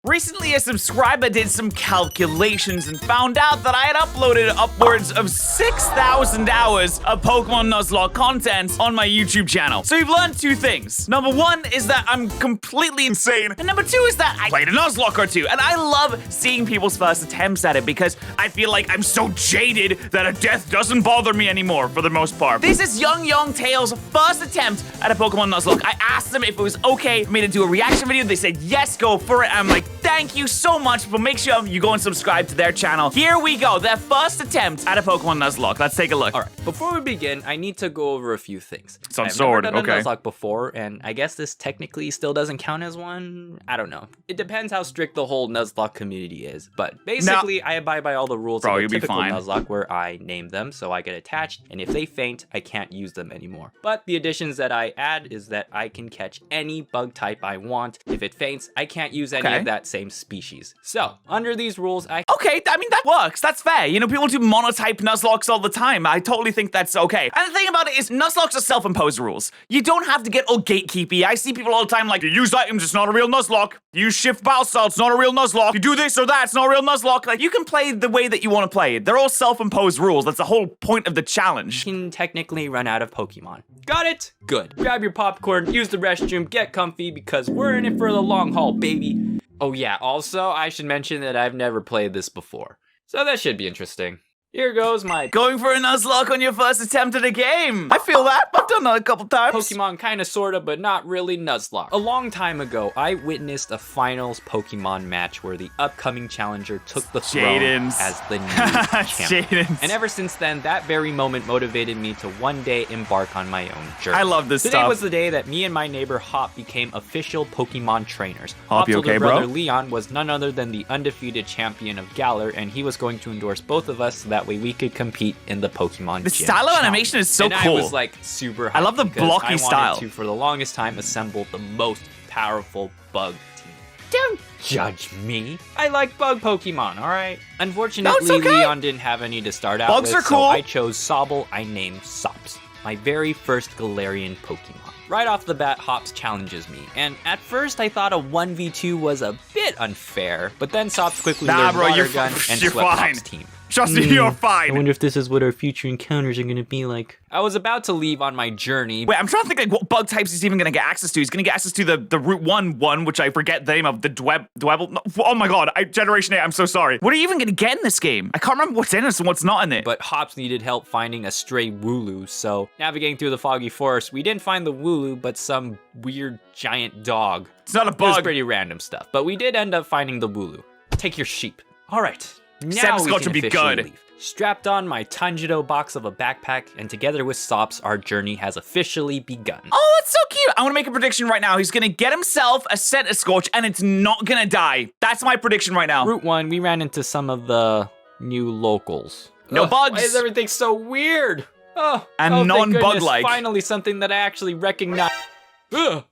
Recently, a subscriber did some calculations and found out that I had uploaded upwards of 6,000 hours of Pokemon Nuzlocke content on my YouTube channel. So you've learned two things. Number one is that I'm completely insane. And number two is that I played a Nuzlocke or two. And I love seeing people's first attempts at it because I feel like I'm so jaded that a death doesn't bother me anymore for the most part. This is Young Tail's first attempt at a Pokemon Nuzlocke. I asked them if it was okay for me to do a reaction video. They said, yes, go for it. I'm like, thank you so much, but make sure you go and subscribe to their channel. Here we go, their first attempt at a Pokemon Nuzlocke. Let's take a look. All right, before we begin, I need to go over a few things. It's on I've sword, never done okay. a Nuzlocke before, and I guess this technically still doesn't count as one. I don't know. It depends how strict the whole Nuzlocke community is, but basically, I abide by all the rules of a typical Nuzlocke where I name them so I get attached, and if they faint, I can't use them anymore. But the additions that I add is that I can catch any bug type I want. If it faints, I can't use any of that same species. So, under these rules, Okay, I mean, that works. That's fair. You know, people do monotype Nuzlockes all the time. I totally think that's okay. And the thing about it is, Nuzlockes are self-imposed rules. You don't have to get all gatekeepy. I see people all the time like, you use items, it's not a real Nuzlocke. You use shift battle style, it's not a real Nuzlocke. You do this or that, it's not a real Nuzlocke. Like, you can play the way that you want to play it. They're all self-imposed rules. That's the whole point of the challenge. you can technically run out of Pokemon. Got it? Good. Grab your popcorn, use the restroom, get comfy, because we're in it for the long haul, baby. Oh yeah, also, I should mention that I've never played this before. So that should be interesting. Here goes my Going for a Nuzlocke on your first attempt at a game. I feel that. I've done that a couple times. Pokemon kinda sorta, but not really Nuzlocke. A long time ago, I witnessed a finals Pokemon match where the upcoming challenger took the throne as the new champion. And ever since then, that very moment motivated me to one day embark on my own journey. I love this Today stuff. was the day that me and my neighbor Hop became official Pokemon trainers. Hop, you Hop's okay, older brother bro? Leon was none other than the undefeated champion of Galar, and he was going to endorse both of us so that way we could compete in the Pokemon The gym style of challenge. animation is so and cool. I was like super hyped. I love the because blocky I wanted style. to, for the longest time, assemble the most powerful bug team. Don't judge me. I like bug Pokemon, alright? Unfortunately, Leon didn't have any to start out Bugs with, are cool. so I chose Sobble. I named Sops, my very first Galarian Pokemon. Right off the bat, Hops challenges me, and at first I thought a 1v2 was a bit unfair, but then Sops quickly learned Water Gun and you're swept fine. Hops' team. Trust me, you're fine. I wonder if this is what our future encounters are gonna be like. I was about to leave on my journey. Wait, I'm trying to think like what bug types he's even gonna get access to. He's gonna get access to the Route 1 one, which I forget the name of, the Dwebble. No, oh my god, Generation 8, I'm so sorry. What are you even gonna get in this game? I can't remember what's in it and what's not in it. But Hops needed help finding a stray Wooloo, so navigating through the foggy forest, we didn't find the Wooloo, but some weird giant dog. It's not a It was bug. pretty random stuff, but we did end up finding the Wooloo. Take your sheep. All right, now we Sceptacles can would be officially good. leave. Strapped on my Tanjiro box of a backpack, and together with Sops, our journey has officially begun. Oh, that's so cute. I want to make a prediction right now. He's gonna get himself a Centiskorch and it's not gonna die. That's my prediction right now. Route 1, we ran into some of the new locals. No bugs. Why is everything so weird? And thank non-bug-like. goodness, finally something that I actually recognize.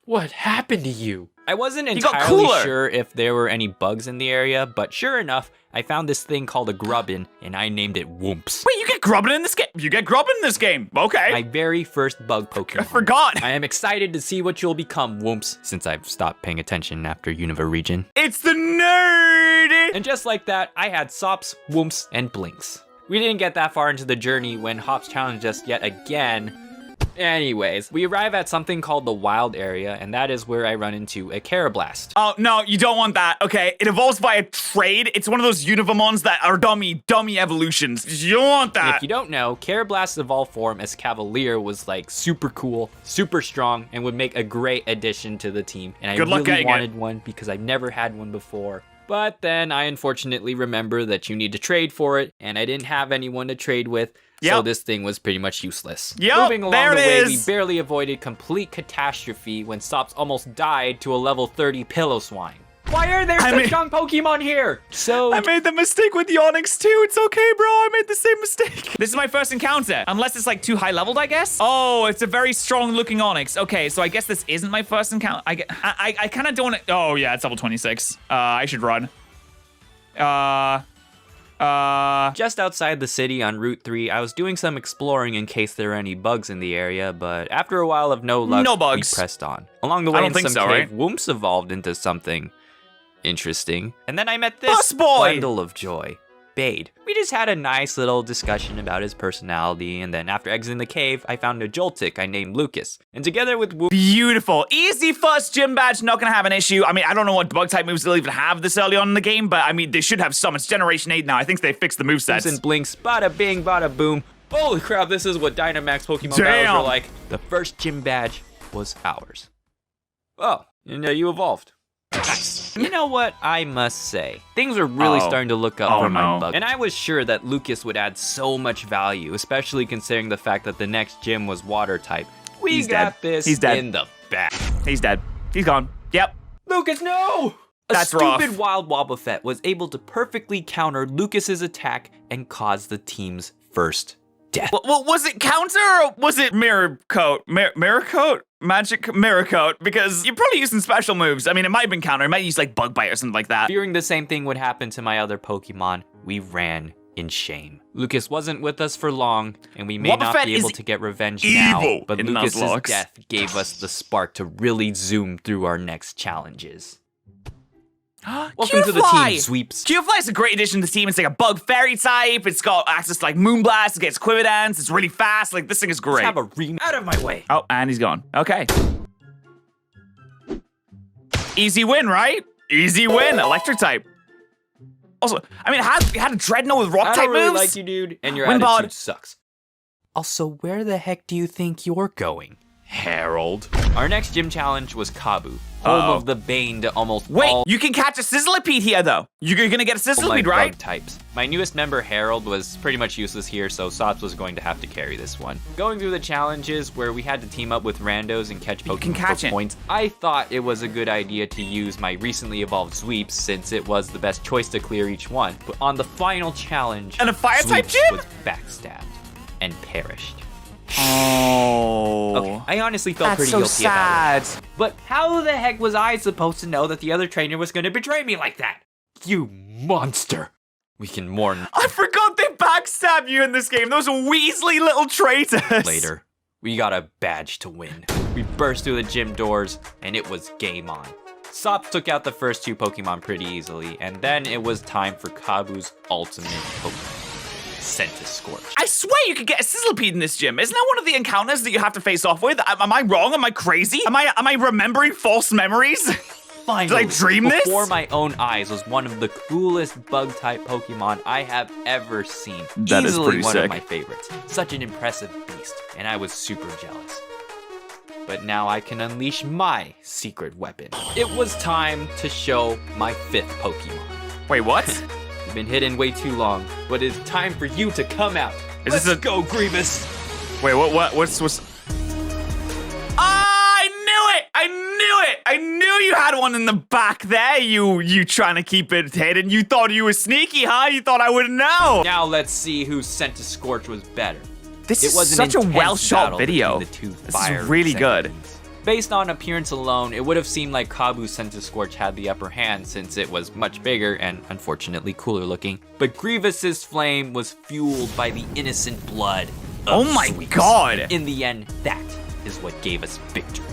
What happened to you? I wasn't got entirely cooler. sure if there were any bugs in the area, but sure enough, I found this thing called a Grubbin, and I named it Whoops. Wait, you get Grubbin in this game? You get Grubbin in this game? Okay. My very first bug Pokemon. I forgot. I am excited to see what you'll become, Whoops, since I've stopped paying attention after Unova region. It's the nerd. And just like that, I had Sops, Whoops, and Blinks. We didn't get that far into the journey when Hops challenged us yet again. Anyways, we arrive at something called the Wild Area, and that is where I run into a Carablast. Oh, no, you don't want that. Okay, it evolves via trade. It's one of those Univamons that are dummy evolutions. You don't want And that. if you don't know, Carablast's evolved form as Cavalier was like super cool, super strong, and would make a great addition to the team. And I Good luck really getting wanted one because I've never had one before. But then I unfortunately remember that you need to trade for it, and I didn't have anyone to trade with. So this thing was pretty much useless. Moving along the way, we barely avoided complete catastrophe when Sops almost died to a level 30 Piloswine. Why are there such young Pokemon here? So I made the mistake with Yonix too. It's okay, bro. I made the same mistake. This is my first encounter. Unless it's like too high leveled, I guess. Oh, it's a very strong looking Onix. Okay, so I guess this isn't my first encounter. I kind of don't want to. Oh yeah, it's level 26. I should run. just outside the city on Route 3, I was doing some exploring in case there were any bugs in the area, but after a while of no luck, we pressed on. Along the way in some cave, Whoops evolved into something interesting. And then I met this bundle of joy, Bade. We just had a nice little discussion about his personality, and then after exiting the cave, I found a Joltik I named Lucas. And together with Beautiful. Easy first gym badge, not gonna have an issue. I mean, I don't know what bug type moves they'll even have this early on in the game, but I mean, they should have some. It's Generation 8 now. I think they fixed the movesets. And blinks, bada bing, bada boom. Holy crap, this is what Dynamax Pokemon battles were like. The first gym badge was ours. Oh, and you evolved. Nice. You know what I must say? Things were really starting to look up for my bug. And I was sure that Lucas would add so much value, especially considering the fact that the next gym was water type. He's got this in the bag. He's dead. He's gone. Yep. Lucas, no! That's rough. A stupid wild Wobbuffet was able to perfectly counter Lucas's attack and cause the team's first death. Well, was it counter or was it mirror coat? Mirror coat? Magic mirror coat? Because you're probably using special moves. I mean, it might have been counter. It might use like bug bite or something like that. Fearing the same thing would happen to my other Pokemon, we ran in shame. Lucas wasn't with us for long, and we may not be able to get revenge now, but Lucas's death gave us the spark to really zoom through our next challenges. Welcome to the team, Sweeps. Q-Fly is a great addition to the team. It's like a bug fairy type. It's got access to like Moonblast. It gets Quiver Dance. It's really fast. Like, this thing is great. Let's have a rematch. Out of my way. Oh, and he's gone. Okay. Easy win, right? Easy win. Electric type. Also, I mean, you had a Dreadnought with rock type moves. I don't really like you, dude, and your attitude sucks. Also, where the heck do you think you're going, Harold? Our next gym challenge was Kabu, home of the bane to almost all. You can catch a Sizzlipede here, though. You're gonna get a Sizzlipede, right? Bug types. My newest member, Harold, was pretty much useless here, so Sots was going to have to carry this one. Going through the challenges where we had to team up with randos and catch Pokemon for points, I thought it was a good idea to use my recently evolved Sweeps since it was the best choice to clear each one. But on the final challenge, and a fire type gym was backstabbed and perished. Oh. Okay, I honestly felt pretty guilty about it. But how the heck was I supposed to know that the other trainer was going to betray me like that? You monster. We can mourn. I forgot they backstab you in this game. Those Weasley little traitors. Later, we got a badge to win. We burst through the gym doors, and it was game on. Sops took out the first two Pokemon pretty easily, and then it was time for Kabu's ultimate Pokemon. Scorch. I swear you could get a Sizzlipede in this gym. Isn't that one of the encounters that you have to face off with? Am I wrong? Am I crazy? Am I remembering false memories? Finally, did I dream this? Before my own eyes was one of the coolest bug-type Pokemon I have ever seen. That is pretty one sick. Of my favorites. Such an impressive beast, and I was super jealous. But now I can unleash my secret weapon. It was time to show my fifth Pokemon. Wait, what? You've been hidden way too long, but it's time for you to come out. Let's go, Grievous. Wait, what's... I knew it! I knew it! I knew you had one in the back there, you trying to keep it hidden. You thought you were sneaky, huh? You thought I wouldn't know. Now let's see who Scorch was better. This is such a well-shot video. This is really good. Based on appearance alone, it would have seemed like Kabu's Scorch had the upper hand since it was much bigger and unfortunately cooler looking. But Grievous's flame was fueled by the innocent blood of Sweeps. God! In the end, that is what gave us victory.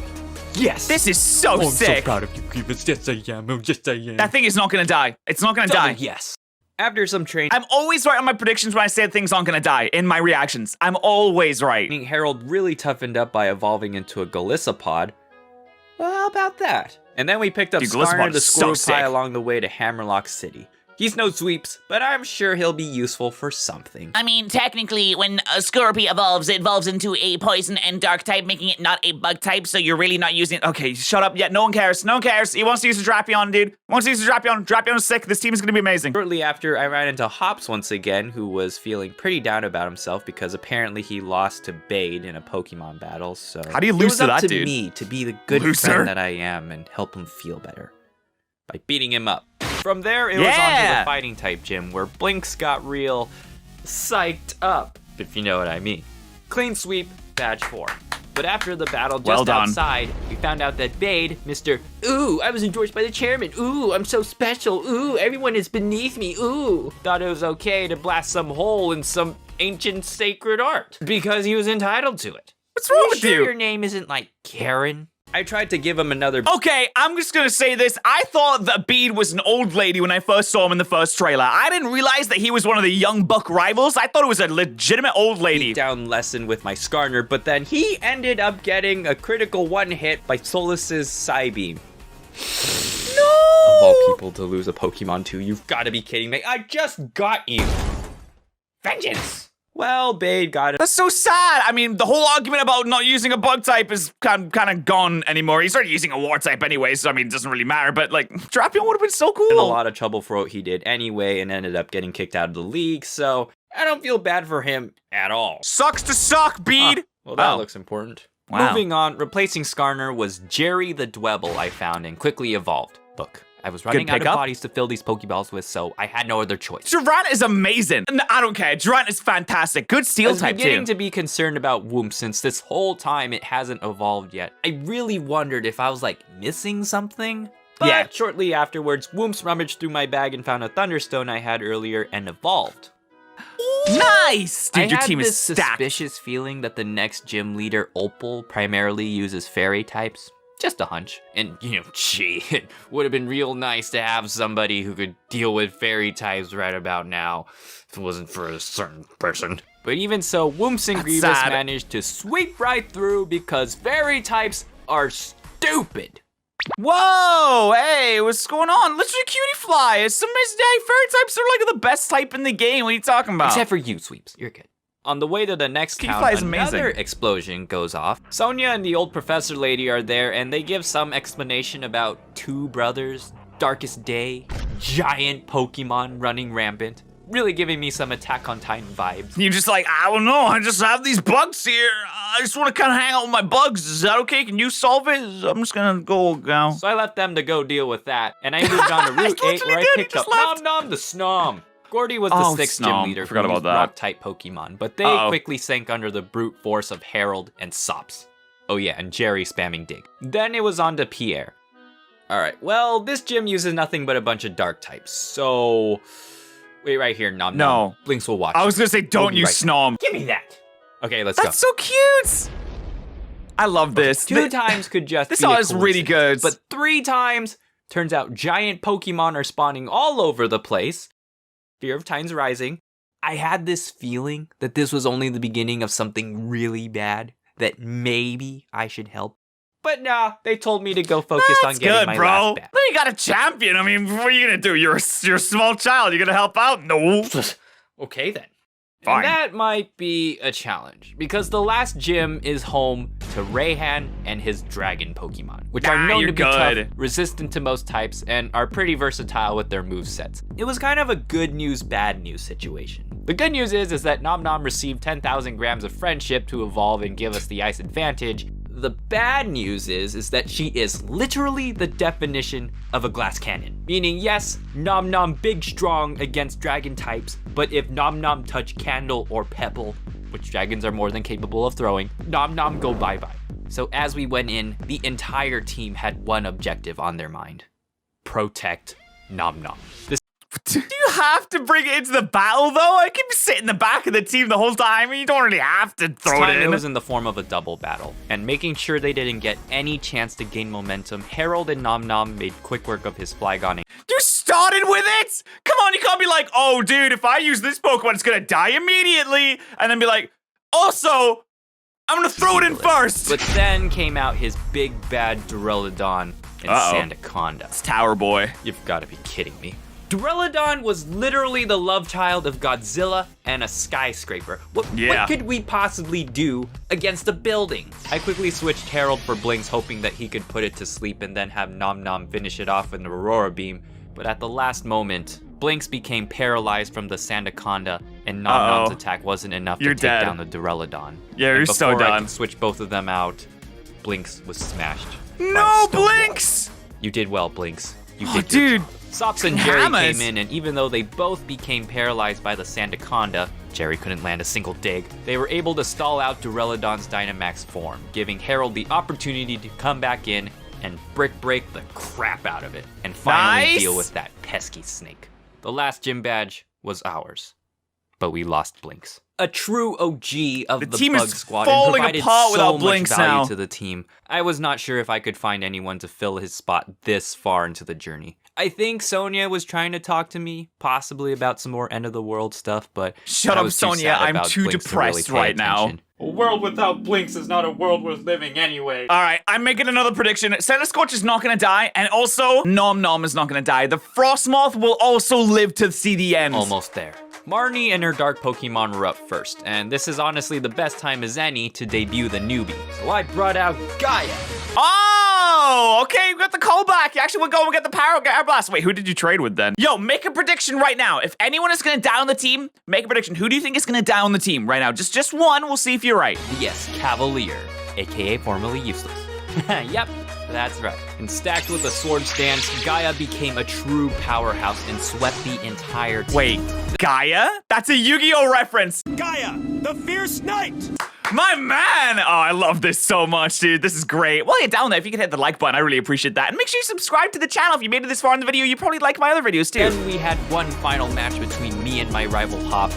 Yes! This is so sick! I'm so proud of you, Grievous. Yes, I am. Yes, I am. That thing is not gonna die. It's not gonna die. Yes. After some training, I'm always right on my predictions when I say things aren't gonna die in my reactions. I'm always right. Harold really toughened up by evolving into a Golisopod. Well, how about that? And then we picked up Skarner the Squirrel along the way to Hammerlock City. He's no Sweeps, but I'm sure he'll be useful for something. I mean, technically, when a Scorpy evolves, it evolves into a poison and dark type, making it not a bug type, so you're really not using it. Okay, shut up. Yeah, no one cares. No one cares. He wants to use a Drapion, dude. He wants to use a Drapion. Drapion is sick. This team is going to be amazing. Shortly after, I ran into Hops once again, who was feeling pretty down about himself because apparently he lost to Bade in a Pokemon battle, so... How do you lose to that, dude? It was up to me to be the good friend that I am and help him feel better by beating him up. From there, it was on to the fighting type gym, where Blinks got real psyched up, if you know what I mean. Clean sweep, badge 4. But after the battle just outside, we found out that Bade, Mr. Ooh, I was endorsed by the chairman. Ooh, I'm so special. Ooh, everyone is beneath me. Ooh. Thought it was okay to blast some hole in some ancient sacred art because he was entitled to it. What's wrong with you? Your name isn't like Karen? I tried to give him another... Okay, I'm just gonna say this. I thought that Bede was an old lady when I first saw him in the first trailer. I didn't realize that he was one of the young buck rivals. I thought it was a legitimate old lady. Down lesson with my Skarner, but then he ended up getting a critical one hit by Solus's Psybeam. No! Of all people to lose a Pokemon to, you've got to be kidding me. I just got you. Vengeance! Well, Bede got it. That's so sad. I mean, the whole argument about not using a bug type is kind of gone anymore. He started using a war type anyway, so I mean, it doesn't really matter. But like, Drapion would have been so cool. In a lot of trouble for what he did anyway, and ended up getting kicked out of the league. So I don't feel bad for him at all. Sucks to suck, Bede. Well, that looks important. Wow. Moving on, replacing Skarner was Jerry the Dwebble I found and quickly evolved. Look, I was running out of bodies to fill these Pokeballs with, so I had no other choice. Durant is amazing. I don't care. Durant is fantastic. Good steel type, too. I'm beginning to be concerned about Whoomp since this whole time it hasn't evolved yet. I really wondered if I was, like, missing something. But shortly afterwards, Whoomp's rummaged through my bag and found a Thunderstone I had earlier and evolved. Nice! Dude, your team is stacked. I had this suspicious feeling that the next gym leader, Opal, primarily uses fairy types. Just a hunch. And, you know, gee, it would have been real nice to have somebody who could deal with fairy types right about now if it wasn't for a certain person. But even so, Whoops and Grievous managed to sweep right through because fairy types are stupid. Whoa, hey, what's going on? Literally Cutie Fly. It's some fairy types are like the best type in the game. What are you talking about? Except for you, Sweeps. You're good. On the way to the next town, another explosion goes off. Sonia and the old professor lady are there, and they give some explanation about two brothers, darkest day, giant Pokemon running rampant. Really giving me some Attack on Titan vibes. You're just like, I don't know, I just have these bugs here. I just want to kind of hang out with my bugs. Is that okay? Can you solve it? I'm just gonna go now. So I left them to go deal with that, and I moved on to Route 8 where I picked up Nom Nom the Snom. Gordy was the sixth gym leader who used rock-type Pokemon, but they quickly sank under the brute force of Harold and Sops. Oh yeah, and Jerry spamming Dig. Then it was on to Pierre. Alright, well, this gym uses nothing but a bunch of dark types, so... Wait right here, Nom Nom. No. Blinks will watch. I was gonna say, don't use Snom. Give me that! Okay, let's go. That's so cute! I love this. Two times could just This all is really good. But 3 times, turns out giant Pokemon are spawning all over the place. Fear of Titan's rising. I had this feeling that this was only the beginning of something really bad, that maybe I should help. But nah, they told me to go focus on getting my last bat. Then you got a champion. I mean, what are you gonna do? You're a small child. You're gonna help out? No. Okay then. Fine. And that might be a challenge, because the last gym is home to Raihan and his dragon Pokemon, which are known to be tough, resistant to most types, and are pretty versatile with their movesets. It was kind of a good news, bad news situation. The good news is that Nom Nom received 10,000 grams of friendship to evolve and give us the ice advantage. The bad news is that she is literally the definition of a glass cannon. Meaning, yes, Nom Nom big strong against dragon types, but if Nom Nom touch Candle or Pebble, which dragons are more than capable of throwing, Nom Nom go bye-bye. So as we went in, the entire team had one objective on their mind. Protect Nom Nom. Do you have to bring it into the battle, though? I can sit in the back of the team the whole time. You don't really have to throw it in. It was in the form of a double battle. And making sure they didn't get any chance to gain momentum, Harold and Nom Nom made quick work of his Flygon. You started with it? Come on, you can't be like, oh, dude, if I use this Pokemon, it's going to die immediately. And then be like, also, I'm going to throw it in first. But then came out his big bad Duraludon and Sandaconda. It's Tower Boy. You've got to be kidding me. Duraludon was literally the love child of Godzilla and a skyscraper. What could we possibly do against a building? I quickly switched Harold for Blinks, hoping that he could put it to sleep and then have Nom Nom finish it off with an Aurora Beam. But at the last moment, Blinks became paralyzed from the Sandaconda, and Nom Nom's attack wasn't enough to take down the Duraludon. Yeah, you're so done. Before I could switch both of them out, Blinks was smashed. No, Blinks! You did well, Blinks. You did good. Sops and Jerry came in, and even though they both became paralyzed by the Sandaconda, Jerry couldn't land a single dig, they were able to stall out Duraludon's Dynamax form, giving Harold the opportunity to come back in and break the crap out of it, and finally deal with that pesky snake. The last gym badge was ours. but we lost Blinks. A true OG of the team Bug is Squad falling and provided apart so without much Blinks value now. to the team. I was not sure if I could find anyone to fill his spot this far into the journey. I think Sonia was trying to talk to me, possibly about some more end of the world stuff, but shut up, Sonia. I'm too depressed right now. A world without Blinks is not a world worth living anyway. All right, I'm making another prediction. Center Scorch is not gonna die, and also Nom Nom is not gonna die. The Frostmoth will also live to see the end. Almost there. Marnie and her dark Pokemon were up first, and this is honestly the best time as any to debut the newbie. So I brought out Gaia. Oh, okay, we got the callback. Actually, we'll go and get the Power Blast. Wait, who did you trade with then? Yo, make a prediction right now. If anyone is gonna die on the team, make a prediction. Who do you think is gonna die on the team right now? Just one. We'll see if you're right. Yes, Cavalier, aka formerly useless. Yep, that's right. And stacked with a sword stance, Gaia became a true powerhouse and swept the entire team. Wait, Gaia? That's a Yu-Gi-Oh reference. Gaia, the fierce knight! My man! Oh, I love this so much, dude. This is great. While you're down there, if you could hit the like button, I really appreciate that. And make sure you subscribe to the channel. If you made it this far in the video, you probably like my other videos too. And we had one final match between me and my rival Hop.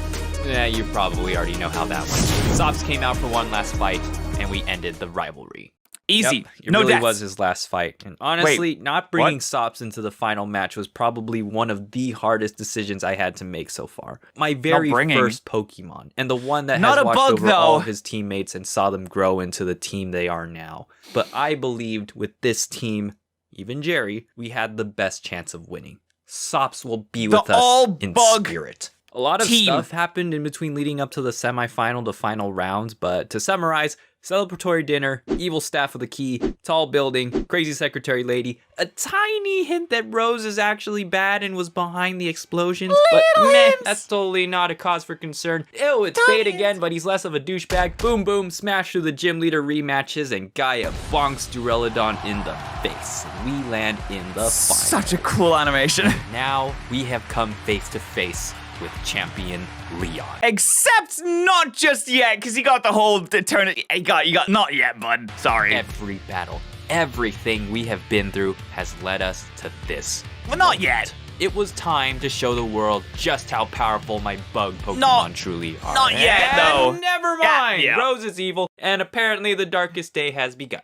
You probably already know how that went. Sops came out for one last fight, and we ended the rivalry. Easy. Yep, it no really deaths. was his last fight. And honestly, not bringing Sops into the final match was probably one of the hardest decisions I had to make so far. My very first Pokemon, and the one that has watched over all of his teammates and saw them grow into the team they are now. But I believed with this team, even Jerry, we had the best chance of winning. Sops will be with us in spirit. A lot of stuff happened in between leading up to the semifinal to final rounds, but to summarize, celebratory dinner, evil staff of the key, tall building, crazy secretary lady, a tiny hint that Rose is actually bad and was behind the explosions, but meh, that's totally not a cause for concern. Ew, it's Fate again, but he's less of a douchebag. Boom, boom, smash through the gym leader rematches, and Gaia bonks Duraludon in the face. And we land in the final. Such a cool animation. Now we have come face to face with champion Leon. Except not just yet, because he got the whole eternity. You got not yet, bud. Sorry. Every battle, everything we have been through has led us to this. Well, not yet. It was time to show the world just how powerful my bug Pokemon truly are. Not yet, though. Never mind. Yeah. Rose is evil, and apparently the darkest day has begun.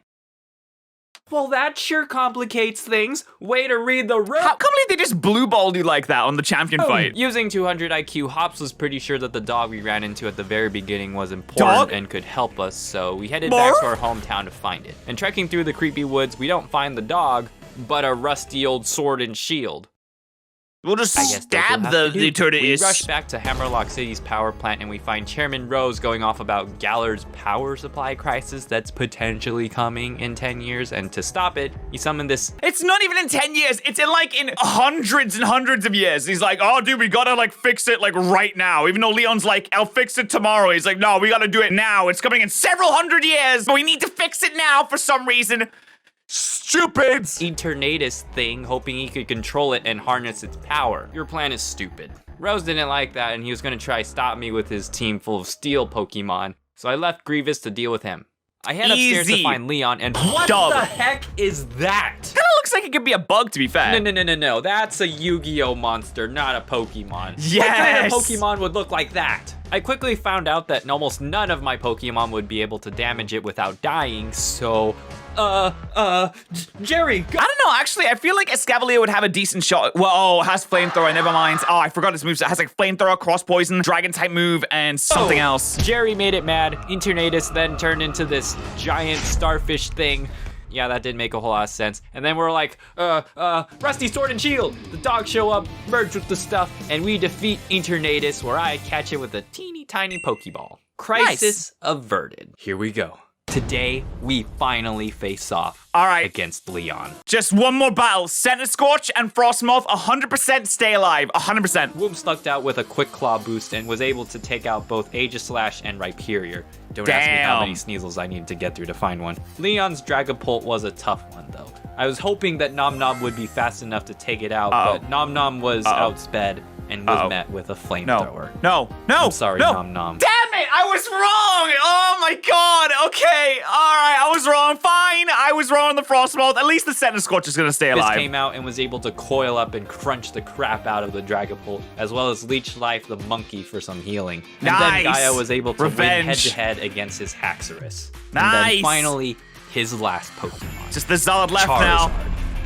Well, that sure complicates things. Way to read the room. How come they just blue balled you like that on the champion fight? Using 200 IQ, Hops was pretty sure that the dog we ran into at the very beginning was important and could help us, so we headed back to our hometown to find it. And trekking through the creepy woods, we don't find the dog, but a rusty old sword and shield. We'll just stab the eternity. We rush back to Hammerlock City's power plant and we find Chairman Rose going off about Gallard's power supply crisis that's potentially coming in 10 years. And to stop it, he summoned this. It's not even in 10 years. It's in hundreds and hundreds of years. He's like, oh, dude, we gotta fix it right now. Even though Leon's like, I'll fix it tomorrow. He's like, no, we gotta do it now. It's coming in several hundred years, but we need to fix it now for some reason. Stupid! Eternatus thing, hoping he could control it and harness its power. Your plan is stupid. Rose didn't like that and he was gonna try stop me with his team full of steel Pokemon, so I left Grievous to deal with him. I head upstairs to find Leon and what the heck is that? Kinda looks like it could be a bug, to be fair. No, that's a Yu-Gi-Oh monster, not a Pokemon. Yes! What kind of Pokemon would look like that? I quickly found out that almost none of my Pokemon would be able to damage it without dying, so Jerry, go. I don't know, actually, I feel like Escavalier would have a decent shot. Well, it has Flamethrower, never mind. Oh, I forgot his moves. It has Flamethrower, Cross Poison, Dragon-type move, and something else. Jerry made it mad. Eternatus then turned into this giant starfish thing. Yeah, that didn't make a whole lot of sense. And then we're like, Rusty Sword and Shield. The dogs show up, merge with the stuff, and we defeat Eternatus, where I catch it with a teeny tiny Pokeball. Crisis averted. Here we go. Today, we finally face off against Leon. Just one more battle. Center Scorch and Frostmoth 100% stay alive. 100%. Woom stuck out with a quick claw boost and was able to take out both Aegislash and Rhyperior. Don't ask me how many Sneasels I needed to get through to find one. Leon's Dragapult was a tough one, though. I was hoping that Nom Nom would be fast enough to take it out, but Nom Nom was outsped and was met with a flamethrower. No. I'm sorry, no. Nom Nom. Damn it! I was wrong! Oh my god! Okay, alright, I was wrong. Fine, I was wrong on the Frostmoth. At least the Centiskorch is gonna stay alive. This came out and was able to coil up and crunch the crap out of the Dragapult, as well as leech life the monkey for some healing. And nice. then Gaia was able to Revenge. win head-to-head against his Haxorus. Nice. And then finally, his last Pokemon. Just the solid left Charizard. now.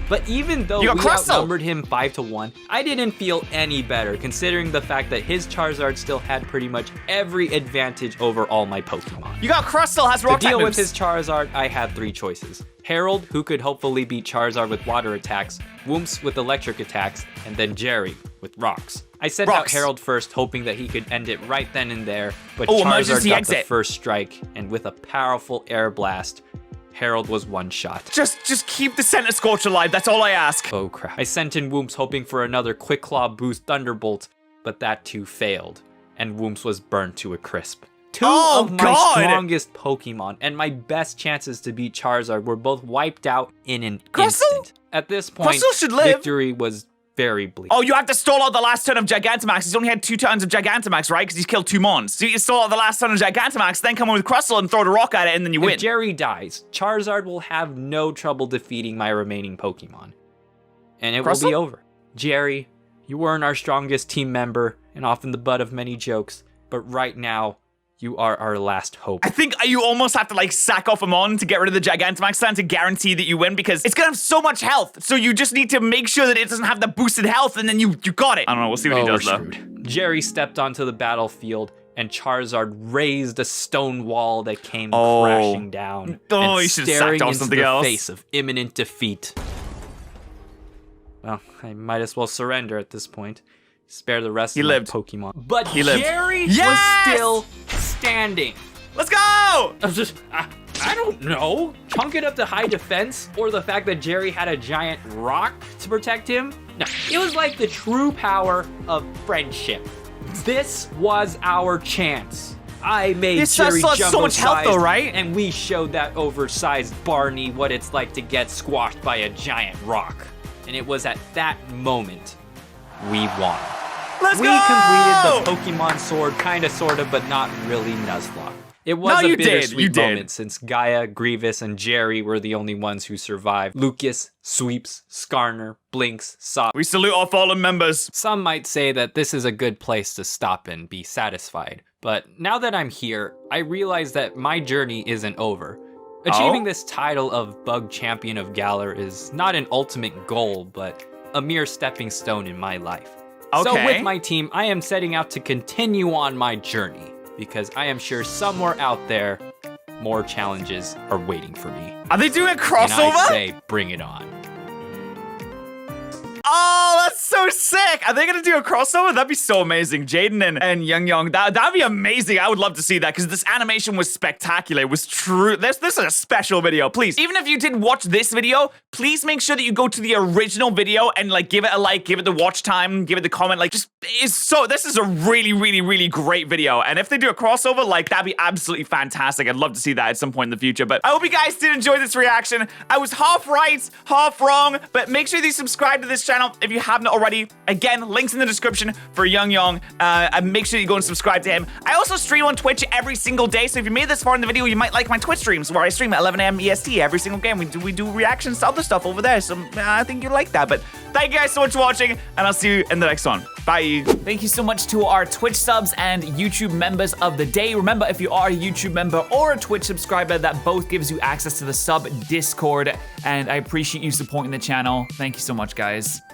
But even though we outnumbered him 5-1, I didn't feel any better, considering the fact that his Charizard still had pretty much every advantage over all my Pokemon. You got Crustle, has rock To deal type with moves. his Charizard, I had 3 choices. Harold, who could hopefully beat Charizard with water attacks, Whoops with electric attacks, and then Jerry with rocks. I sent out Harold first, hoping that he could end it right then and there, but Charizard got the first strike, and with a powerful air blast, Harold was one shot. Just keep the Centiskorch alive, that's all I ask. Oh crap. I sent in Whoops hoping for another Quick Claw boost Thunderbolt, but that too failed, and Whoops was burned to a crisp. Two of my strongest Pokemon and my best chances to beat Charizard were both wiped out in an instant. At this point, victory was very bleak. Oh, you have to stall out the last turn of Gigantamax. He's only had 2 turns of Gigantamax, right? Because he's killed 2 Mons. So you stall out the last turn of Gigantamax, then come in with Crustle and throw the rock at it, and then you win. If Jerry dies, Charizard will have no trouble defeating my remaining Pokemon. And it will be over. Jerry, you weren't our strongest team member and often the butt of many jokes, but right now, you are our last hope. I think you almost have to like sack off a Mon to get rid of the Gigantamax turn to guarantee that you win, because it's gonna have so much health. So you just need to make sure that it doesn't have the boosted health, and then you got it. I don't know, we'll see what he does though. Jerry stepped onto the battlefield and Charizard raised a stone wall that came crashing down. Oh, and you should have sacked off something else. Face of imminent defeat. Well, I might as well surrender at this point. Spare the rest of my Pokemon. But Jerry was still standing. Let's go! I don't know. Chunk it up to high defense, or the fact that Jerry had a giant rock to protect him. No, it was like the true power of friendship. This was our chance. I made Jerry so much health though, right? And we showed that oversized Barney what it's like to get squashed by a giant rock. And it was at that moment we won. Let's go! We completed the Pokemon Sword, kinda, sorta, but not really Nuzlocke. It was a bittersweet moment since Gaia, Grievous, and Jerry were the only ones who survived. Lucas, Sweeps, Skarner, Blinks, Sop. We salute our fallen members. Some might say that this is a good place to stop and be satisfied. But now that I'm here, I realize that my journey isn't over. Achieving this title of Bug Champion of Galar is not an ultimate goal, but a mere stepping stone in my life. So with my team, I am setting out to continue on my journey, because I am sure somewhere out there, more challenges are waiting for me. Are they doing a crossover? And I say, bring it on. Oh, that's so sick. Are they going to do a crossover? That'd be so amazing. Jaden and Young, that'd be amazing. I would love to see that, because this animation was spectacular. It was true. This is a special video. Please, even if you did watch this video, please make sure that you go to the original video and like give it a like, give it the watch time, give it the comment. Like, this is a really, really, really great video. And if they do a crossover, like, that'd be absolutely fantastic. I'd love to see that at some point in the future. But I hope you guys did enjoy this reaction. I was half right, half wrong, but make sure that you subscribe to this channel if you haven't already. Again, links in the description for Young, and make sure you go and subscribe to him. I also stream on Twitch every single day, so if you made this far in the video, you might like my Twitch streams where I stream at 11 AM EST every single game. We do reactions to other stuff over there, so I think you'd like that. But thank you guys so much for watching, and I'll see you in the next one. Bye. Thank you so much to our Twitch subs and YouTube members of the day. Remember, if you are a YouTube member or a Twitch subscriber, that both gives you access to the sub Discord, and I appreciate you supporting the channel. Thank you so much, guys.